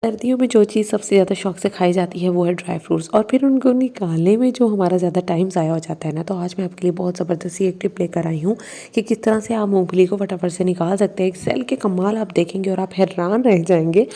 सर्दियों में जो चीज़ सबसे ज़्यादा शौक से खाई जाती है वो है ड्राई फ्रूट्स और फिर उनको निकालने में जो हमारा ज़्यादा टाइम ज़ाया हो जाता है ना, तो आज मैं आपके लिए बहुत ज़बरदस्त सी एक टिप लेकर आई हूँ कि किस तरह से आप मूंगफली को फटाफट से निकाल सकते हैं। एक्सेल के कमाल आप देखेंगे और आप हैरान रह जाएंगे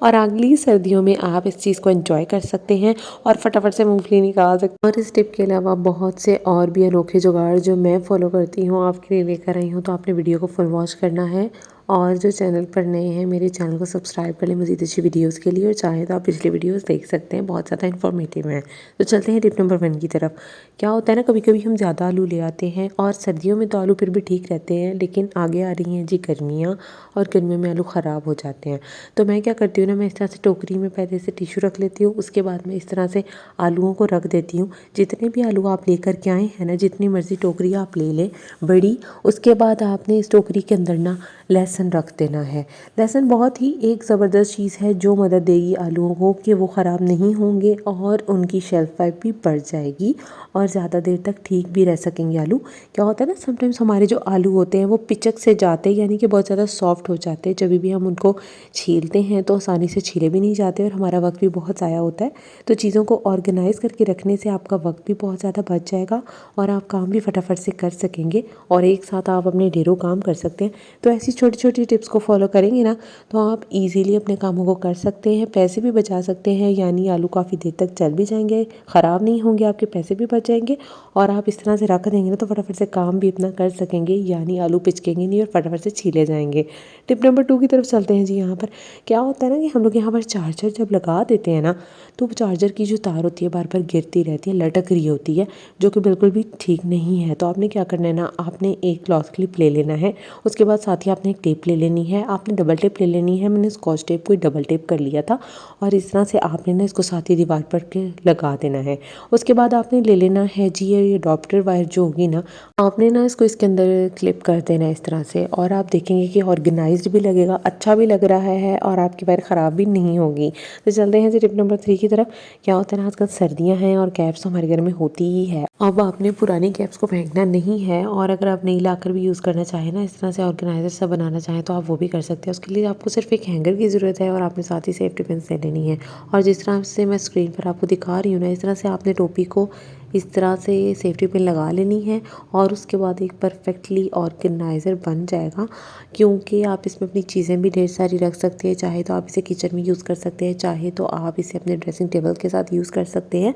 और अगली सर्दियों में आप इस चीज़ को एंजॉय कर सकते हैं और फटाफट से मूंगफली निकाल सकते हैं। और इस टिप के अलावा बहुत से और भी अनोखे जुगाड़ जो मैं फॉलो करती हूँ आपके लिए लेकर आई हूँ, तो आपने वीडियो को फुल वॉच करना है। और जो चैनल पर नए हैं मेरे चैनल को सब्सक्राइब कर लें मज़ीद अच्छी वीडियोस के लिए, और चाहे तो आप पिछले वीडियोस देख सकते हैं, बहुत ज़्यादा इन्फॉर्मेटिव हैं। तो चलते हैं टिप नंबर 1 की तरफ। क्या होता है ना, कभी कभी हम ज़्यादा आलू ले आते हैं और सर्दियों में तो आलू फिर भी ठीक रहते हैं, लेकिन आगे आ रही हैं जी गर्मियाँ और गर्मियों में आलू ख़राब हो जाते हैं। तो मैं क्या करती हूँ ना, मैं इस तरह से टोकरी में पहले से टिश्यू रख लेती हूँ, उसके बाद में इस तरह से आलूओं को रख देती हूँ। जितने भी आलू आप लेकर के आए हैं ना, जितनी मर्ज़ी टोकरी आप ले लें बड़ी, उसके बाद आपने इस टोकरी के अंदर ना लहसुन रख देना है। लहसुन बहुत ही एक ज़बरदस्त चीज़ है जो मदद देगी आलूओं को कि वो ख़राब नहीं होंगे और उनकी शेल्फ लाइफ भी बढ़ जाएगी और ज़्यादा देर तक ठीक भी रह सकेंगे आलू। क्या होता है ना, समटाइम्स हमारे जो आलू होते हैं वो पिचक से जाते हैं, यानी कि बहुत ज़्यादा सॉफ्ट हो जाते हैं। जब भी हम उनको छीलते हैं तो आसानी से छीले भी नहीं जाते और हमारा वक्त भी बहुत ज़ाया होता है। तो चीज़ों को ऑर्गेनाइज़ करके रखने से आपका वक्त भी बहुत ज़्यादा बच जाएगा और आप काम भी फटाफट से कर सकेंगे और एक साथ आप अपने ढेरों काम कर सकते हैं। तो ऐसी छोटी छोटी टिप्स को फॉलो करेंगे ना, तो आप इजीली अपने कामों को कर सकते हैं, पैसे भी बचा सकते हैं, यानी आलू काफ़ी देर तक चल भी जाएंगे, ख़राब नहीं होंगे, आपके पैसे भी बच जाएंगे और आप इस तरह से रख देंगे ना तो फटाफट से काम भी अपना कर सकेंगे, यानी आलू पिचकेंगे नहीं और फटाफट से छीले जाएंगे। टिप नंबर 2 की तरफ चलते हैं जी। यहाँ पर क्या होता है ना कि हम लोग यहाँ पर चार्जर जब लगा देते हैं ना, तो चार्जर की जो तार होती है बार बार गिरती रहती है, लटक रही होती है, जो कि बिल्कुल भी ठीक नहीं है। तो आपने क्या करना है ना, आपने एक क्लॉथ क्लिप ले लेना है, उसके बाद साथ ही आपने एक टेप ले लेनी है, आपने डबल टेप ले लेनी है। मैंने स्कॉच टेप को डबल टेप कर लिया था और इस तरह से आपने ना इसको साथ ही दीवार पर के लगा देना है। उसके बाद आपने ले लेना है जी ये अडॉप्टर वायर जो होगी ना, आपने ना इसको इसके अंदर क्लिप कर देना है इस तरह से, और आप देखेंगे कि ऑर्गेनाइज्ड भी लगेगा, अच्छा भी लग रहा है और आपकी वायर ख़राब भी नहीं होगी। तो चलते हैं जी टिप नंबर 3 की तरफ। क्या होता है ना, आजकल सर्दियाँ हैं और कैप्स हमारे घर में होती ही है। अब आपने पुरानी कैप्स को फेंकना नहीं है और अगर आप नई लाकर भी यूज़ करना चाहें ना, इस तरह से ऑर्गेनाइजर सा बनाना चाहें, तो आप वो भी कर सकते हैं। उसके लिए आपको सिर्फ एक हैंगर की ज़रूरत है और आपने साथ ही सेफ्टी पिन्स ले लेनी है। और जिस तरह से मैं स्क्रीन पर आपको दिखा रही हूँ ना, इस तरह से आपने टोपी को इस तरह से सेफ्टी पिन लगा लेनी है और उसके बाद एक परफेक्टली ऑर्गेनाइज़र बन जाएगा, क्योंकि आप इसमें अपनी चीज़ें भी ढेर सारी रख सकते हैं। चाहे तो आप इसे किचन में यूज़ कर सकते हैं, चाहे तो आप इसे अपने ड्रेसिंग टेबल के साथ यूज़ कर सकते हैं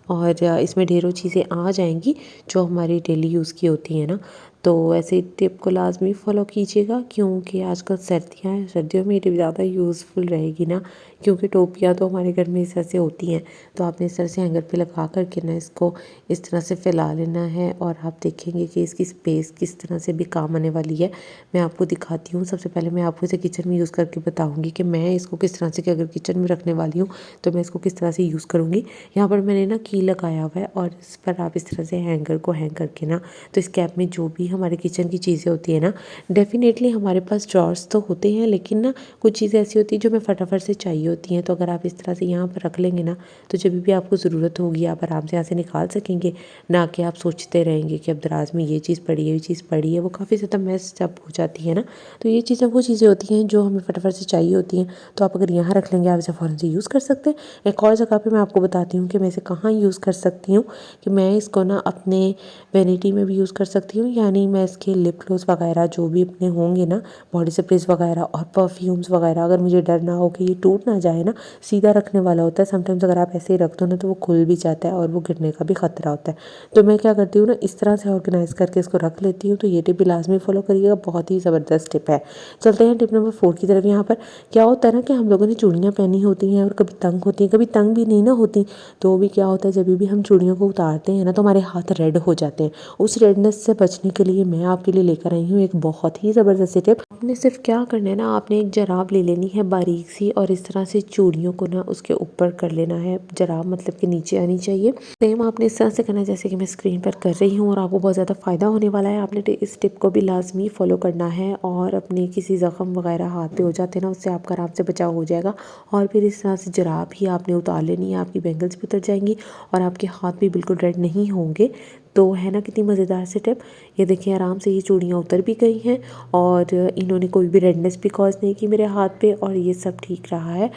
और इसमें ढेरों चीज़ें आ जाएंगी जो हमारी डेली यूज़ की होती हैं ना। तो ऐसे टिप को लाजमी फॉलो कीजिएगा, क्योंकि आजकल सर्दियाँ हैं, सर्दियों में ये टिप ज़्यादा यूज़फुल रहेगी ना, क्योंकि टोपियाँ तो हमारे घर में इस तरह से होती हैं। तो आपने इस तरह से हैंगर पे लगा कर के ना इसको इस तरह से फैला लेना है और आप देखेंगे कि इसकी स्पेस किस तरह से भी काम आने वाली है। मैं आपको दिखाती हूँ। सबसे पहले मैं आपको इसे किचन में यूज़ करके बताऊँगी कि मैं इसको किस तरह से, कि अगर किचन में रखने वाली हूँ तो मैं इसको किस तरह से यूज़ करूँगी। यहाँ पर मैंने ना की लगाया हुआ है और इस पर आप इस तरह से हैंगर को हैंग करके ना, तो इस कैप में जो भी हमारे किचन की चीज़ें होती है ना, डेफिनेटली हमारे पास ड्रॉर्स तो होते हैं, लेकिन ना कुछ चीज़ें ऐसी होती हैं जो हमें फटाफट से चाहिए होती हैं। तो अगर आप इस तरह से यहाँ पर रख लेंगे ना, तो जब भी आपको ज़रूरत होगी आप आराम से यहाँ से निकाल सकेंगे, ना कि आप सोचते रहेंगे कि अब दराज में ये चीज़ पड़ी है, ये चीज़ पड़ी है। वो काफ़ी ज़्यादा मेस जब हो जाती है ना, तो ये चीज़ें वो चीज़ें होती हैं जो हमें फटाफट से चाहिए होती हैं। तो आप अगर यहाँ रख लेंगे, आप इसे फ़ौरन से यूज़ कर सकते हैं। एक और जगह पे मैं आपको बताती हूँ कि मैं इसे कहाँ यूज़ कर सकती हूँ, कि मैं इसको ना अपने वैनिटी में भी यूज़ कर सकती हूँ, यानी मैं इसके लिप ग्लोस वगैरह जो भी अपने होंगे ना, बॉडी स्प्रेस वगैरह और परफ्यूम्स वगैरह, अगर मुझे डर ना हो कि ये टूट ना जाए ना, सीधा रखने वाला होता है। समटाइम्स अगर आप ऐसे ही रख दो ना तो वो खुल भी जाता है और वो गिरने का भी खतरा होता है। तो मैं क्या करती हूँ ना, इस तरह से ऑर्गेनाइज़ करके इसको रख लेती हूँ। तो ये टिप भी लाजमी फॉलो करिएगा, बहुत ही ज़बरदस्त टिप है। चलते हैं टिप नंबर 4 की तरफ। यहाँ पर क्या होता है ना कि हम लोगों ने चूड़ियाँ पहनी होती हैं और कभी तंग होती हैं, कभी तंग भी नहीं ना होती, तो भी क्या होता है, जब भी हम चूड़ियों को उतारते हैं ना तो हमारे हाथ रेड हो जाते हैं। उस रेडनेस से बचने के लिए मैं आपके लिए लेकर आई हूँ एक बहुत ही ज़बरदस्त टिप। आपने सिर्फ क्या करना है ना, आपने एक जराब ले लेनी है बारीक सी और इस तरह से चूड़ियों को ना उसके ऊपर कर लेना है। जराब मतलब कि नीचे आनी चाहिए। सेम आपने इस तरह से करना है जैसे कि मैं स्क्रीन पर कर रही हूँ और आपको बहुत ज़्यादा फ़ायदा होने वाला है। आपने इस टिप को भी लाजमी फॉलो करना है और अपने किसी ज़ख्म वगैरह हाथ पे हो जाते हैं ना, उससे आपका आराम से बचाव हो जाएगा। और फिर इस तरह से जराब ही आपने उतार लेनी है, आपकी बैंगल्स भी उतर जाएंगी और आपके हाथ भी बिल्कुल रेड नहीं होंगे। तो है ना कितनी मज़ेदार से टिप। ये देखिए आराम से ये चूड़ियाँ उतर भी गई हैं और इन्होंने कोई भी रेडनेस भी कॉज नहीं की मेरे हाथ पे और ये सब ठीक रहा है।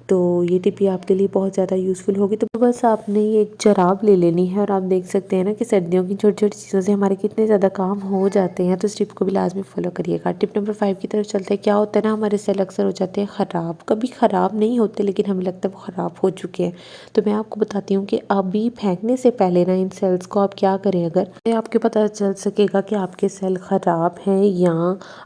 तो ये टिप भी आपके लिए बहुत ज़्यादा यूज़फुल होगी। तो बस आपने ये एक जराब ले लेनी है और आप देख सकते हैं ना कि सर्दियों की छोटी-छोटी चीज़ों से हमारे कितने ज़्यादा काम हो जाते हैं। तो इस टिप को भी लाज़मी फ़ॉलो करिएगा। टिप नंबर 5 की तरफ चलते हैं। क्या होता है ना, हमारे सेल अक्सर हो जाते हैं ख़राब, कभी ख़राब नहीं होते लेकिन हमें लगता है वो ख़राब हो चुके हैं। तो मैं आपको बताती हूँ कि अभी फेंकने से पहले ना इन सेल्स को आप क्या करें, अगर आपके पता चल सकेगा कि आपके सेल ख़राब हैं या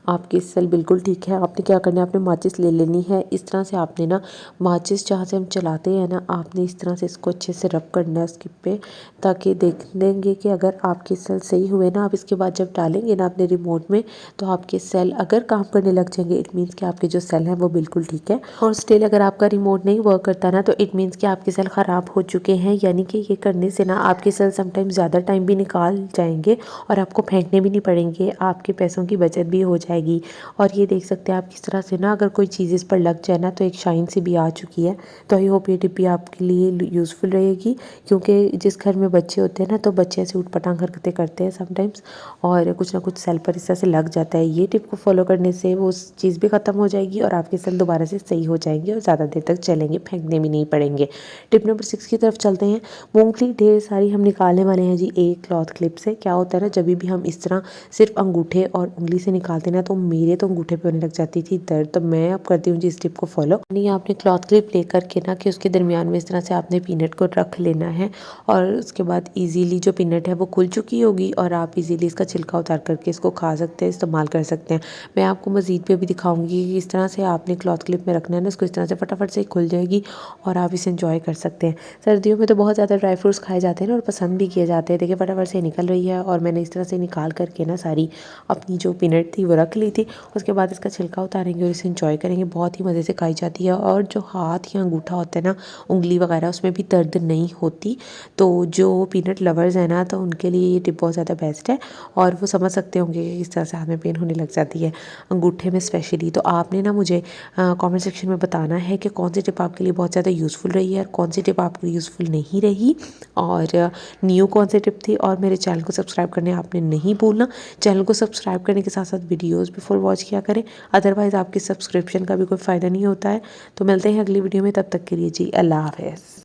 आपके सेल बिल्कुल ठीक है, आपने क्या करना है, आपने माचिस ले लेनी है। इस तरह से आपने ना माचिस जहाँ से हम चलाते हैं ना, आपने इस तरह से इसको अच्छे से रब करना है स्किप पे, ताकि देख लेंगे कि अगर आपके सेल सही हुए ना, आप इसके बाद जब डालेंगे ना अपने रिमोट में, तो आपके सेल अगर काम करने लग जाएंगे, इट मीन्स कि आपके जो सेल हैं वो बिल्कुल ठीक है। और स्टिल अगर आपका रिमोट नहीं वर्क करता ना, तो इट मीन्स कि आपके सेल ख़राब हो चुके हैं। यानी कि ये करने से ना आपके सेल समटाइम ज़्यादा टाइम भी निकाल जाएंगे और आपको फेंकने भी नहीं पड़ेंगे, आपके पैसों की बचत भी हो जाएगी। और ये देख सकते हैं आप किस तरह से ना, अगर कोई चीज़ इस पर लग जाए ना, तो एक शाइन सी भी आ चुकी है। तो आई होप ये टिप भी आपके लिए यूज़फुल रहेगी, क्योंकि जिस घर में बच्चे होते हैं ना, तो बच्चे ऐसे ऊटपटांग हरकतें करते हैं समटाइम्स, और कुछ ना कुछ सेल पर इस तरह से लग जाता है। ये टिप को फॉलो करने से वो चीज़ भी ख़त्म हो जाएगी और आपके सेल दोबारा से सही हो जाएंगे और ज़्यादा देर तक चलेंगे, फेंकने भी नहीं पड़ेंगे। टिप नंबर 6 की तरफ चलते हैं। मूंगफली ढेर सारी हम निकालने वाले हैं जी एक क्लॉथ क्लिप से। क्या होता है ना, जब भी हम इस तरह सिर्फ अंगूठे और उंगली से निकालते ना, तो मेरे तो अंगूठे पे होने लग जाती थी दर्द। तो मैं अब करती हूँ जी इस टिप को फॉलो। नहीं, आपने क्लॉथ क्लिप लेकर के ना, कि उसके दरमियान में इस तरह से आपने पीनट को रख लेना है और उसके बाद इजीली जो पीनट है वो खुल चुकी होगी और आप इजीली इसका छिलका उतार करके इसको खा सकते हैं, इस्तेमाल कर सकते हैं। मैं आपको मज़ीद पे भी दिखाऊंगी कि इस तरह से आपने क्लॉथ क्लिप में रखना है ना, इसको इस तरह से फटाफट से खुल जाएगी और आप इसे इंजॉय कर सकते हैं। सर्दियों में तो बहुत ज़्यादा ड्राई फ्रूट्स खाए जाते हैं ना, और पसंद भी किए जाते हैं। देखिए फटाफट से निकल रही है और मैंने इस तरह से निकाल करके ना सारी अपनी जो पीनट थी वो रख ली थी। उसके बाद इसका छिलका उतारेंगे और इसे इंजॉय करेंगे। बहुत ही मज़े से खाई जाती है और जो हाथ या अंगूठा होता है ना, उंगली वगैरह, उसमें भी दर्द नहीं होती। तो जो पीनट लवर्स हैं ना, तो उनके लिए ये टिप बहुत ज़्यादा बेस्ट है और वो समझ सकते होंगे कि किस तरह से हाथ में पेन होने लग जाती है, अंगूठे में स्पेशली। तो आपने ना मुझे कमेंट सेक्शन में बताना है कि कौन सी टिप आपके लिए बहुत ज़्यादा यूज़फुल रही है और कौन सी टिप आपके लिए यूज़फुल नहीं रही, और न्यू कौन सी टिप थी। और मेरे चैनल को सब्सक्राइब करने आपने नहीं भूलना। चैनल को सब्सक्राइब करने के साथ साथ वीडियोज़ भी फुल वॉच किया करें, अदरवाइज़ आपकी सब्सक्रिप्शन का भी कोई फ़ायदा नहीं होता है। तो मिलते हैं अगली वीडियो में, तब तक के लिए जी अल्लाह हाफ़िज़।